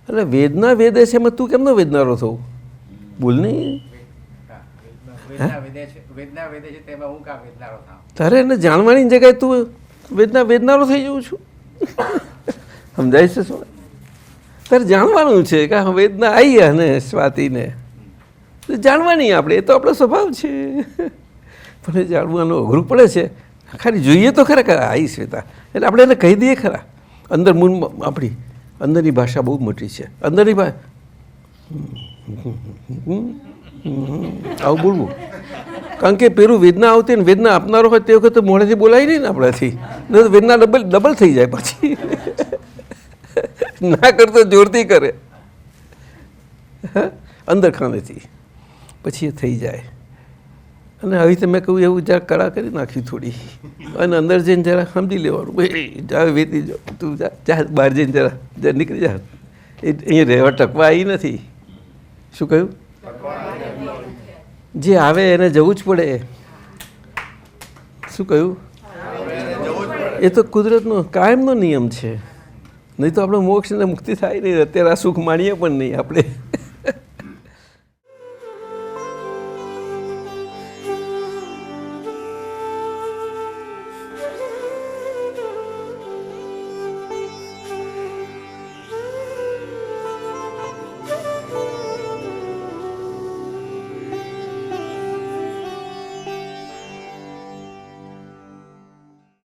એટલે વેદના વેદે છે એમાં તું કેમનો વેદનારો થવું? બોલ નહીં. તારે એને જાણવાની જગ્યાએ તું વેદનારો થઈ જવું છું. સમજાય છે શું? તારે જાણવાનું છે કે હા વેદના આવી અને સ્વાતિને જાણવાની આપણે, એ તો આપણો સ્વભાવ છે. પણ એ જાણવાનું અઘરું પડે છે. ખાલી જોઈએ તો ખરા આવી શ્વેતા એટલે આપણે એને કહી દઈએ ખરા. અંદર મૂળમાં આપણી અંદરની ભાષા બહુ મોટી છે. અંદરની આવું બોલવું, કારણ કે પેલું વેદના આવતી ને વેદના આપનારો હોય તે વખતે મોઢેથી બોલાય નહીં ને આપણાથી, વેદના ડબલ થઈ જાય પછી. ના કરતો જોરથી કરે અંદર ખાનેથી, પછી એ થઈ જાય. અને હવે તો મેં કહ્યું એવું જરા કળા કરી નાખ્યું થોડી, અને અંદર જઈને જરા સમજી લેવાનું, જા વેતી જો તું જા બહાર જઈને જરા નીકળી જા. એ અહીંયા રહેવા ટકવા આવી નથી. શું કહ્યું? જે આવે એને જવું જ પડે. શું કહ્યું? એ તો કુદરતનો કાયમનો નિયમ છે. નહીં તો આપણે મોક્ષ ને મુક્તિ થાય નહીં. અત્યારે આ સુખ માણીએ પણ નહીં આપણે.